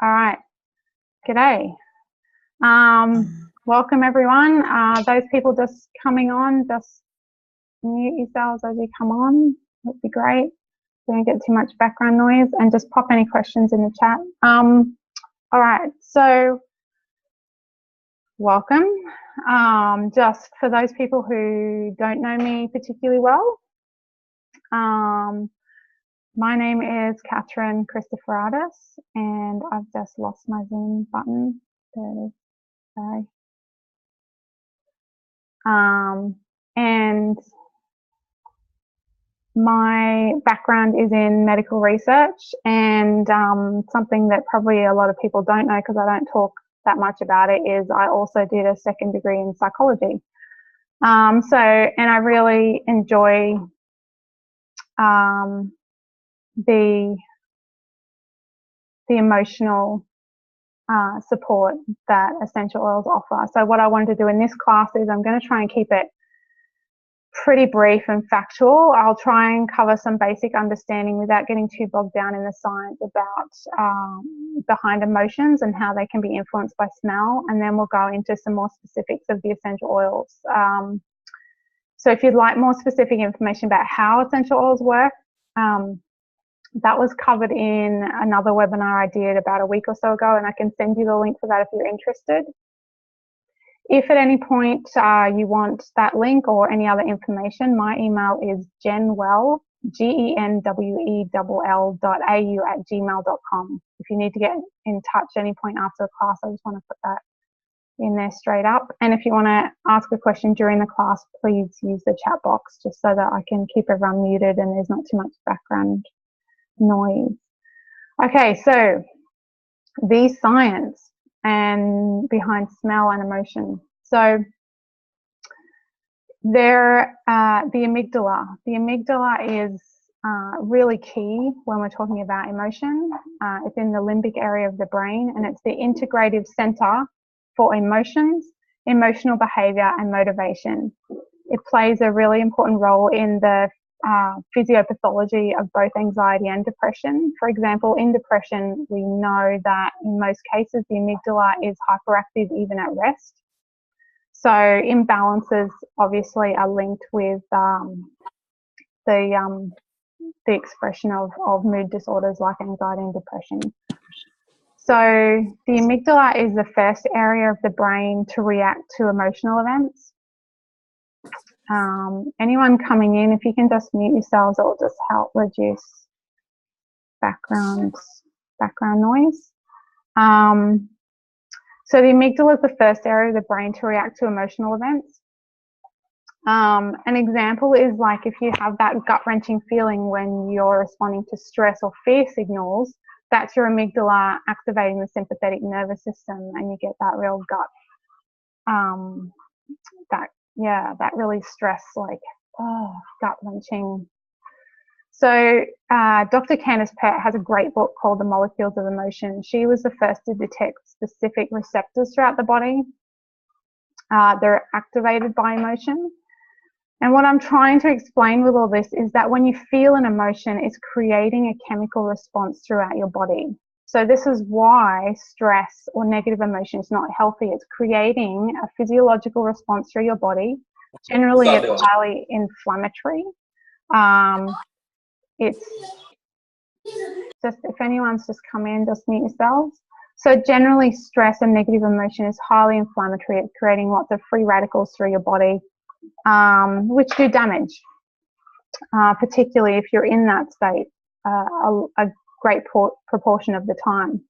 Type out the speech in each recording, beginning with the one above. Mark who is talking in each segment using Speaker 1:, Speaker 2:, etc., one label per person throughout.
Speaker 1: All right. G'day. Welcome everyone. Those people just coming on, just mute yourselves as you come on. That'd be great. Don't get too much background noise, and just pop any questions in the chat. All right. So welcome. Just for those people who don't know me particularly well, my name is Catherine Christopheradis, and I've just lost my Zoom button. There it is. Sorry. And my background is in medical research, and something that probably a lot of people don't know, because I don't talk that much about it, is I also did a second degree in psychology. And I really enjoy the emotional support that essential oils offer. So what I wanted to do in this class is I'm going to try and keep it pretty brief and factual. I'll try and cover some basic understanding without getting too bogged down in the science about behind emotions and how they can be influenced by smell, and then we'll go into some more specifics of the essential oils. So if you'd like more specific information about how essential oils work, that was covered in another webinar I did about a week or so ago, and I can send you the link for that if you're interested. If at any point you want that link or any other information, my email is genwell, genwell.au@gmail.com. If you need to get in touch at any point after the class, I just want to put that in there straight up. And if you want to ask a question during the class, please use the chat box, just so that I can keep everyone muted and there's not too much background noise. Okay, so the science and behind smell and emotion. So the amygdala. The amygdala is really key when we're talking about emotion. It's in the limbic area of the brain, and it's the integrative center for emotions, emotional behavior, and motivation. It plays a really important role in the physiopathology of both anxiety and depression. For example, in depression, we know that in most cases the amygdala is hyperactive even at rest. So imbalances obviously are linked with the expression of mood disorders like anxiety and depression. So the amygdala is the first area of the brain to react to emotional events. Anyone coming in, if you can just mute yourselves, it will just help reduce background noise. So the amygdala is the first area of the brain to react to emotional events. An example is like if you have that gut-wrenching feeling when you're responding to stress or fear signals, that's your amygdala activating the sympathetic nervous system, and you get that real gut, that really stress, like, gut-wrenching. So Dr. Candace Pert has a great book called The Molecules of Emotion. She was the first to detect specific receptors throughout the body. They're activated by emotion. And what I'm trying to explain with all this is that when you feel an emotion, it's creating a chemical response throughout your body. So this is why stress or negative emotion is not healthy. It's creating a physiological response through your body. Generally, it's highly inflammatory. It's just, if anyone's just come in, just mute yourselves. So generally, stress and negative emotion is highly inflammatory. It's creating lots of free radicals through your body, which do damage, particularly if you're in that state a great proportion of the time.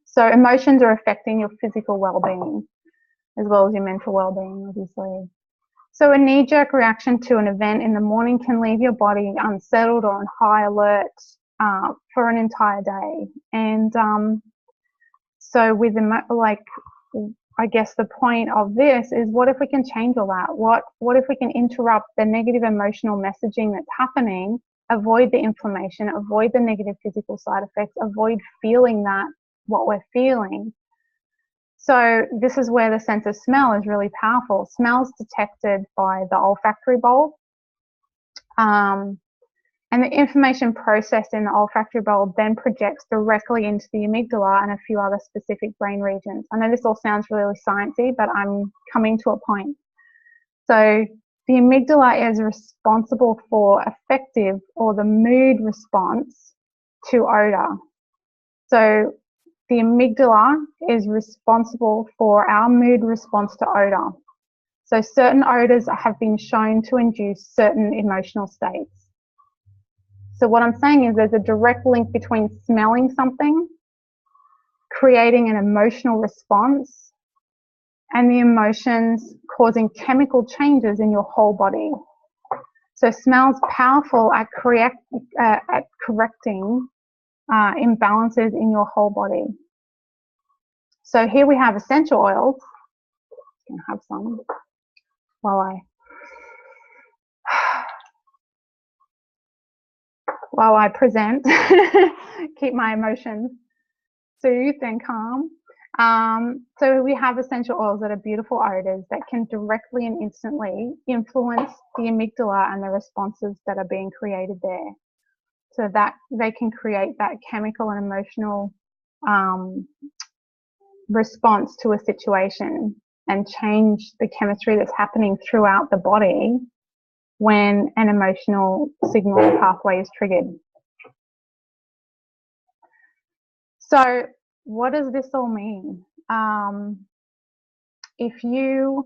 Speaker 1: So emotions are affecting your physical well-being as well as your mental well-being, obviously. So a knee-jerk reaction to an event in the morning can leave your body unsettled or on high alert for an entire day. And so with I guess the point of this is, what if we can change all that? What if we can interrupt the negative emotional messaging that's happening, avoid the inflammation, avoid the negative physical side effects, avoid feeling what we're feeling? So this is where the sense of smell is really powerful. Smell is detected by the olfactory bulb. And the information processed in the olfactory bulb then projects directly into the amygdala and a few other specific brain regions. I know this all sounds really sciencey, but I'm coming to a point. So the amygdala is responsible for affective or the mood response to odor. So the amygdala is responsible for our mood response to odor. So certain odors have been shown to induce certain emotional states. So what I'm saying is there's a direct link between smelling something, creating an emotional response, and the emotions causing chemical changes in your whole body. So smell's powerful at correcting imbalances in your whole body. So here we have essential oils. I'm going to have some while I present, keep my emotions soothed and calm. So we have essential oils that are beautiful odors that can directly and instantly influence the amygdala and the responses that are being created there. So that they can create that chemical and emotional response to a situation and change the chemistry that's happening throughout the body when an emotional signal pathway is triggered. So what does this all mean? If you're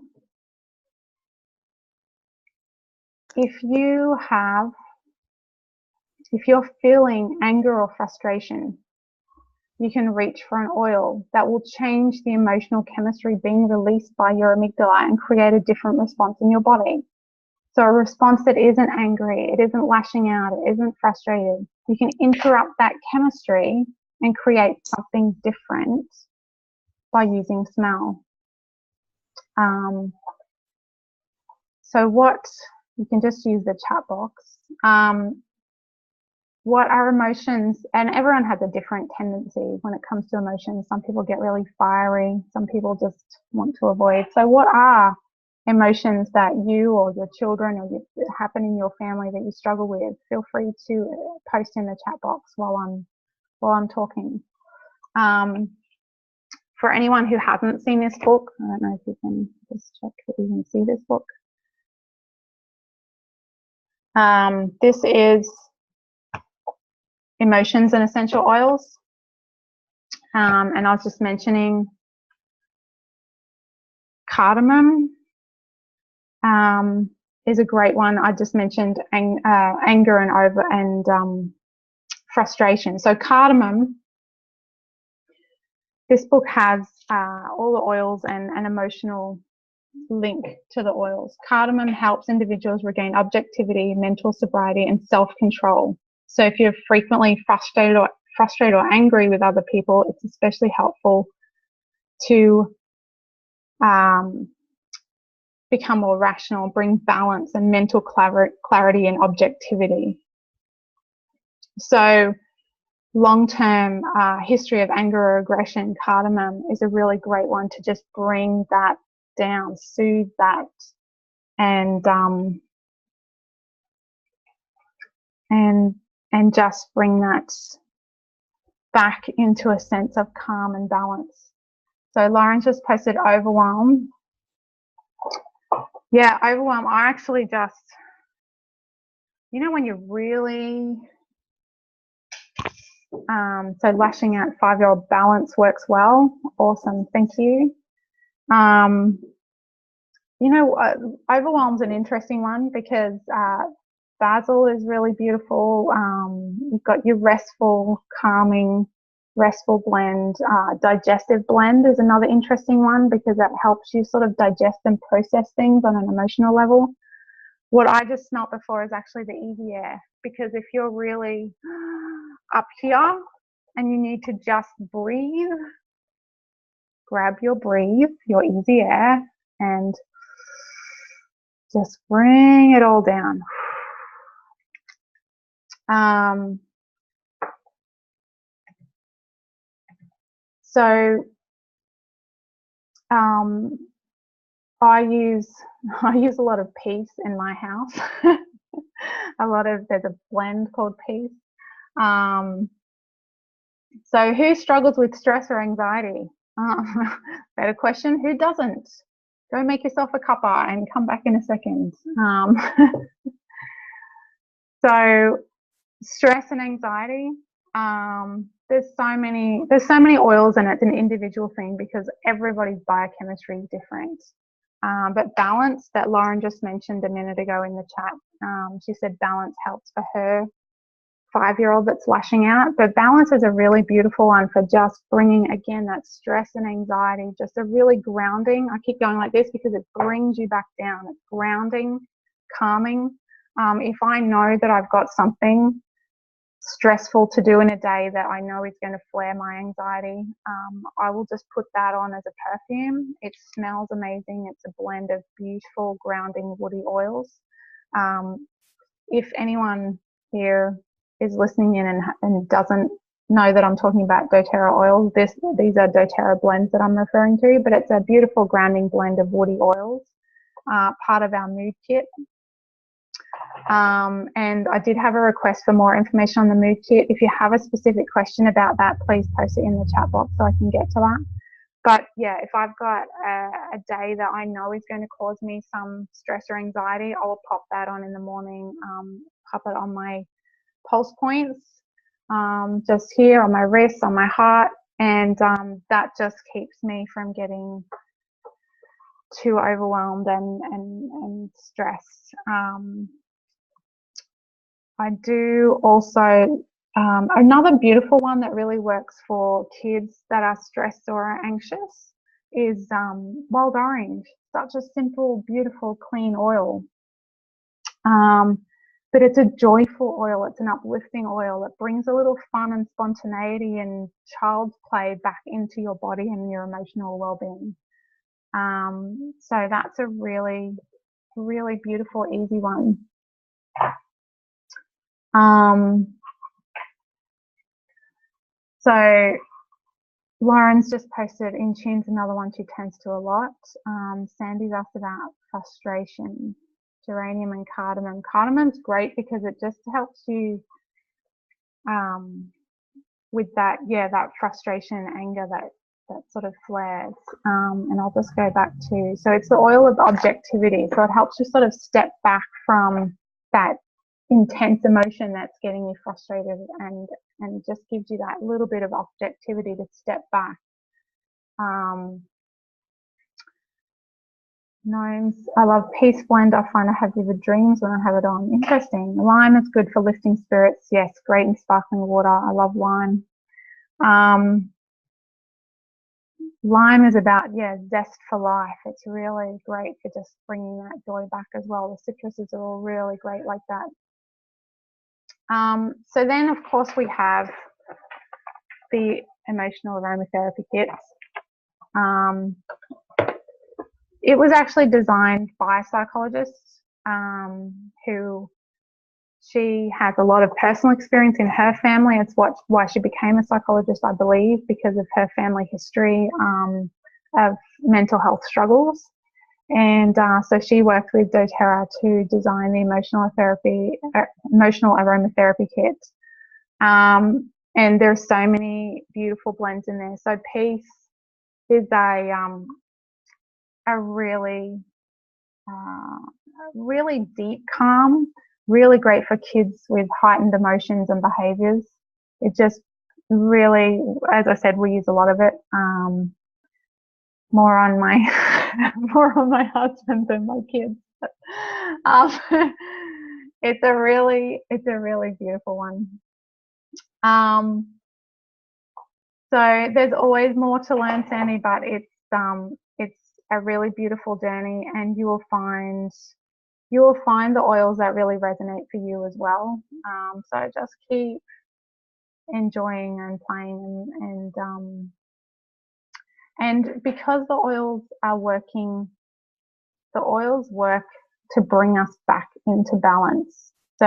Speaker 1: feeling anger or frustration, you can reach for an oil that will change the emotional chemistry being released by your amygdala and create a different response in your body. So a response that isn't angry, it isn't lashing out, it isn't frustrated. You can interrupt that chemistry and create something different by using smell. So you can just use the chat box. What are emotions? And everyone has a different tendency when it comes to emotions. Some people get really fiery. Some people just want to avoid. So what are emotions that you or your children or that happen in your family that you struggle with? Feel free to post in the chat box while I'm talking. For anyone who hasn't seen this book, I don't know if you can just check that you can see this book. This is Emotions and Essential Oils. And I was just mentioning cardamom is a great one. I just mentioned anger and frustration. So cardamom, this book has all the oils and an emotional link to the oils. Cardamom helps individuals regain objectivity, mental sobriety, and self-control. So if you're frequently frustrated or angry with other people, it's especially helpful to become more rational, bring balance and mental clarity and objectivity. So long-term history of anger or aggression, cardamom is a really great one to just bring that down, soothe that, and just bring that back into a sense of calm and balance. So Lauren just posted overwhelm. Yeah, overwhelm. I actually just, you know, when you're really, so lashing out 5-year-old balance works well. Awesome, thank you. You know, overwhelm's an interesting one because basil is really beautiful. You've got your restful, calming, restful blend. Digestive blend is another interesting one because that helps you sort of digest and process things on an emotional level. What I just smelt before is actually the easy air, because if you're really up here and you need to just breathe, grab your breathe, your easy air, and just bring it all down. So I use a lot of peace in my house. There's a blend called peace. So who struggles with stress or anxiety? Better question, who doesn't? Go make yourself a cuppa and come back in a second. So stress and anxiety, there's so many oils, and it's an individual thing because everybody's biochemistry is different. But balance, that Lauren just mentioned a minute ago in the chat, she said balance helps for her 5-year-old that's lashing out. But balance is a really beautiful one for just bringing, again, that stress and anxiety, just a really grounding. I keep going like this because it brings you back down. It's grounding, calming. If I know that I've got something stressful to do in a day that I know is going to flare my anxiety, I will just put that on as a perfume. It smells amazing. It's a blend of beautiful grounding woody oils. If anyone here is listening in and doesn't know that I'm talking about doTERRA oils, these are doTERRA blends that I'm referring to, but it's a beautiful grounding blend of woody oils, part of our mood kit. And I did have a request for more information on the mood kit. If you have a specific question about that, please post it in the chat box so I can get to that. But yeah, if I've got a day that I know is going to cause me some stress or anxiety, I will pop that on in the morning, pop it on my pulse points, just here on my wrists, on my heart, and that just keeps me from getting too overwhelmed and stressed. I do also, another beautiful one that really works for kids that are stressed or anxious is wild orange. Such a simple, beautiful, clean oil. But it's a joyful oil. It's an uplifting oil. It brings a little fun and spontaneity and child's play back into your body and your emotional well-being. So that's a really, really beautiful, easy one. So Lauren's just posted, in tune's another one she tends to a lot. Sandy's asked about frustration, geranium and cardamom. Cardamom's great because it just helps you with that, that frustration and anger that sort of flares. And I'll just go back to, so it's the oil of objectivity. So it helps you sort of step back from that intense emotion that's getting you frustrated and just gives you that little bit of objectivity to step back. Gnomes, I love Peace Blend. I find I have vivid dreams when I have it on. Interesting. Lime is good for lifting spirits. Yes, great in sparkling water. I love lime. Lime is about, zest for life. It's really great for just bringing that joy back as well. The citruses are all really great like that. So then, of course, we have the emotional aromatherapy kits. It was actually designed by a psychologist who, she has a lot of personal experience in her family. It's why she became a psychologist, I believe, because of her family history of mental health struggles. And so she worked with doTERRA to design the emotional aromatherapy kit. And there's so many beautiful blends in there. So Peace is a really, really deep calm, really great for kids with heightened emotions and behaviors. It just really, as I said, we use a lot of it. More on my husband than my kids. It's a really beautiful one. So there's always more to learn, Sandy, but it's a really beautiful journey, and you will find the oils that really resonate for you as well. So just keep enjoying and playing, and because the oils work to bring us back into balance. So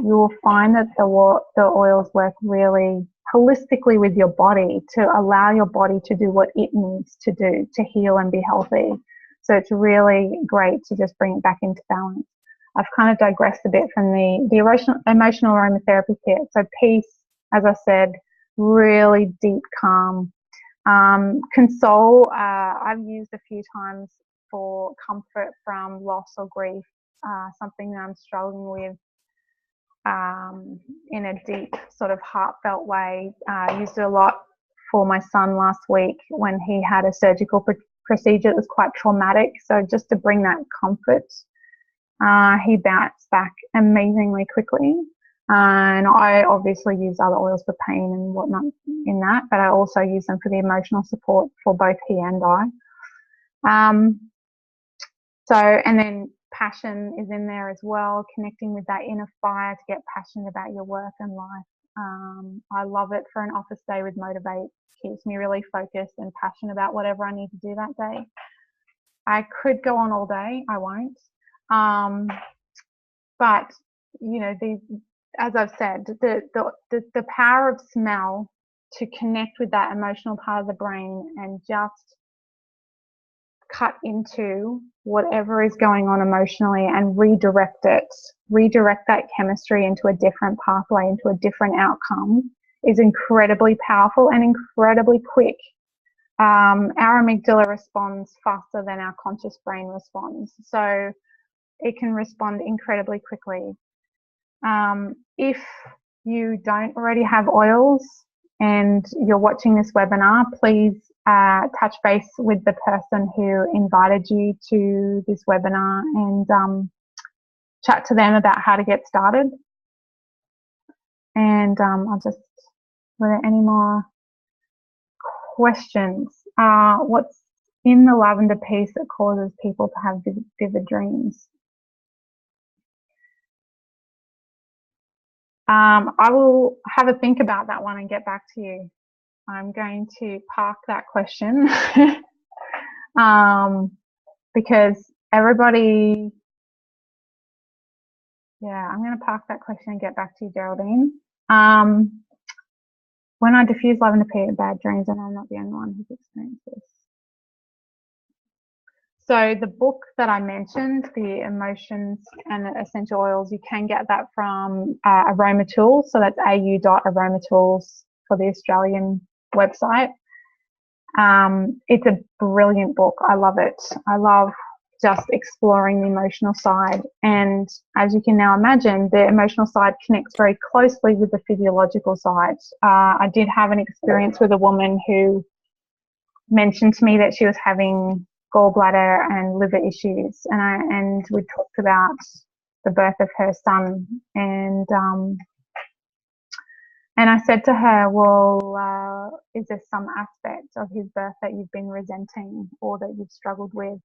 Speaker 1: you will find that the oils work really holistically with your body to allow your body to do what it needs to do to heal and be healthy. So it's really great to just bring it back into balance. I've kind of digressed a bit from the emotional aromatherapy kit. So peace, as I said, really deep calm. Console, I've used a few times for comfort from loss or grief, something that I'm struggling with in a deep sort of heartfelt way. I used it a lot for my son last week when he had a surgical procedure that was quite traumatic. So just to bring that comfort, he bounced back amazingly quickly. And I obviously use other oils for pain and whatnot in that, but I also use them for the emotional support for both he and I. And then passion is in there as well, connecting with that inner fire to get passionate about your work and life. I love it for an office day with Motivate. Keeps me really focused and passionate about whatever I need to do that day. I could go on all day, I won't. But you know, as I've said, the power of smell to connect with that emotional part of the brain and just cut into whatever is going on emotionally and redirect that chemistry into a different pathway, into a different outcome, is incredibly powerful and incredibly quick. Our amygdala responds faster than our conscious brain responds, so it can respond incredibly quickly. If you don't already have oils and you're watching this webinar, please touch base with the person who invited you to this webinar and chat to them about how to get started. And were there any more questions? What's in the lavender piece that causes people to have vivid dreams? I will have a think about that one and get back to you. I'm going to park that question because everybody, I'm going to park that question and get back to you, Geraldine. When I diffuse lavender pea in bad dreams, and I'm not the only one who's experienced this. So the book that I mentioned, the Emotions and the Essential Oils, you can get that from Aroma Tools. So that's au.aromatools for the Australian website. It's a brilliant book. I love it. I love just exploring the emotional side. And as you can now imagine, the emotional side connects very closely with the physiological side. I did have an experience with a woman who mentioned to me that she was having gallbladder and liver issues, and we talked about the birth of her son, and I said to her, well, is there some aspect of his birth that you've been resenting or that you've struggled with?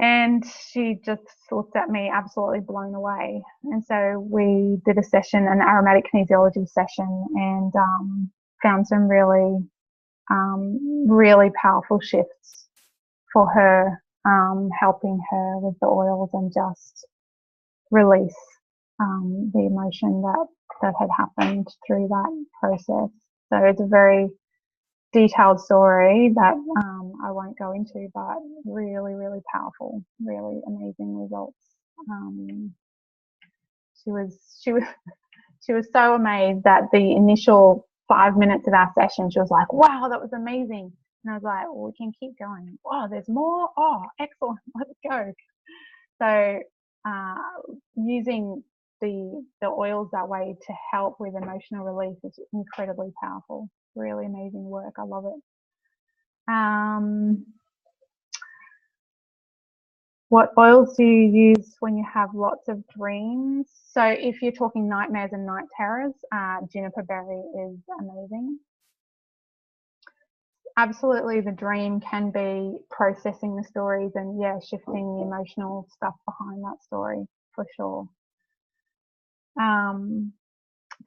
Speaker 1: And she just looked at me absolutely blown away. And so we did a session, an aromatic kinesiology session, and found some really powerful shifts for her, helping her with the oils and just release the emotion that had happened through that process. So it's a very detailed story that I won't go into, but really, really powerful, really amazing results. She was so amazed that the initial 5 minutes of our session, she was like, wow, that was amazing. And I was like, well, we can keep going. Wow, there's more. Oh, excellent. Let's go. So using the oils that way to help with emotional release is incredibly powerful. Really amazing work. I love it. What oils do you use when you have lots of dreams? So if you're talking nightmares and night terrors, juniper berry is amazing. Absolutely, the dream can be processing the stories and shifting the emotional stuff behind that story for sure.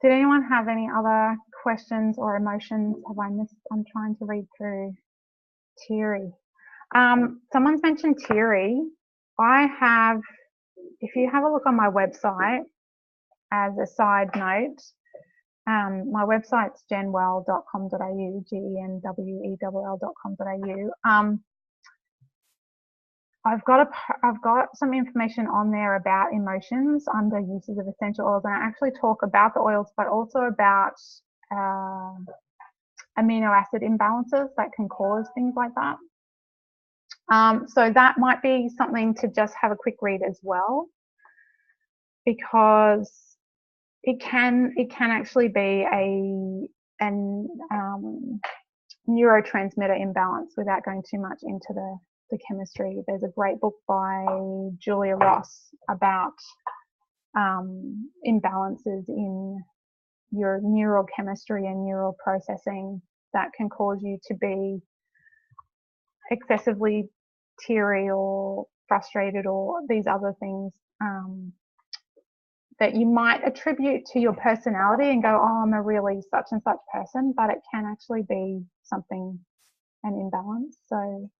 Speaker 1: Did anyone have any other questions or emotions? Have I missed? I'm trying to read through. Teary. Someone's mentioned teary. I have, if you have a look on my website, as a side note, my website's genwell.com.au, genwell.com.au. I've got some information on there about emotions under uses of essential oils, and I actually talk about the oils, but also about amino acid imbalances that can cause things like that. So that might be something to just have a quick read as well, because it can actually be an neurotransmitter imbalance without going too much into the chemistry. There's a great book by Julia Ross about imbalances in your neural chemistry and neural processing that can cause you to be excessively teary or frustrated or these other things that you might attribute to your personality and go, oh, I'm a really such and such person, but it can actually be something, an imbalance. So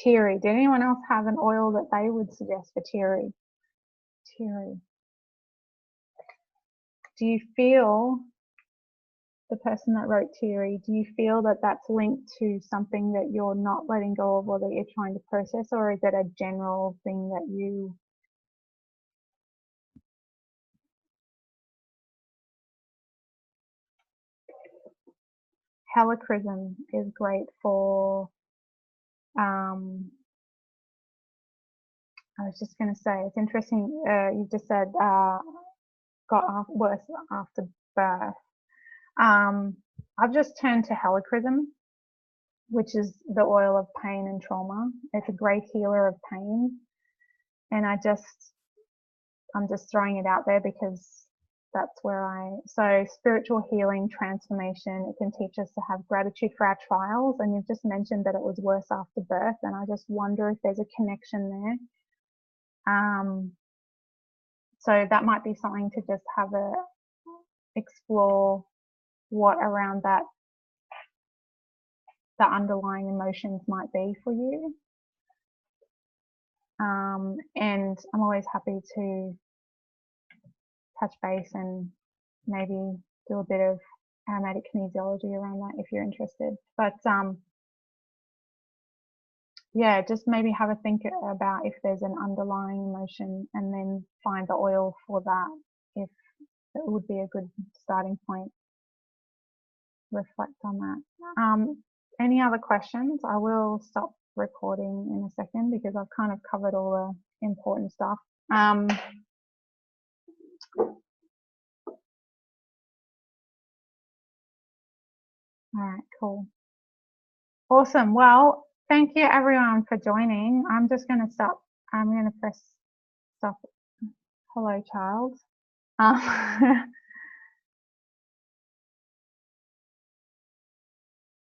Speaker 1: teary, did anyone else have an oil that they would suggest for teary? Teary. Do you feel, the person that wrote teary, do you feel that that's linked to something that you're not letting go of or that you're trying to process, or is it a general thing that you... Helichrysum is great for, I was just going to say, it's interesting, you just said got worse after birth. I've just turned to helichrysum, which is the oil of pain and trauma. It's a great healer of pain, and I'm just throwing it out there because that's where so spiritual healing, transformation, it can teach us to have gratitude for our trials. And you've just mentioned that it was worse after birth, and I just wonder if there's a connection there. So that might be something to just have explore what around that the underlying emotions might be for you. And I'm always happy to touch base and maybe do a bit of aromatic kinesiology around that if you're interested. But yeah, just maybe have a think about if there's an underlying emotion and then find the oil for that, if it would be a good starting point. Reflect on that. Any other questions? I will stop recording in a second because I've kind of covered all the important stuff. All right, cool. Awesome. Well, thank you everyone for joining. I'm just going to stop. I'm going to press stop. Hello, child.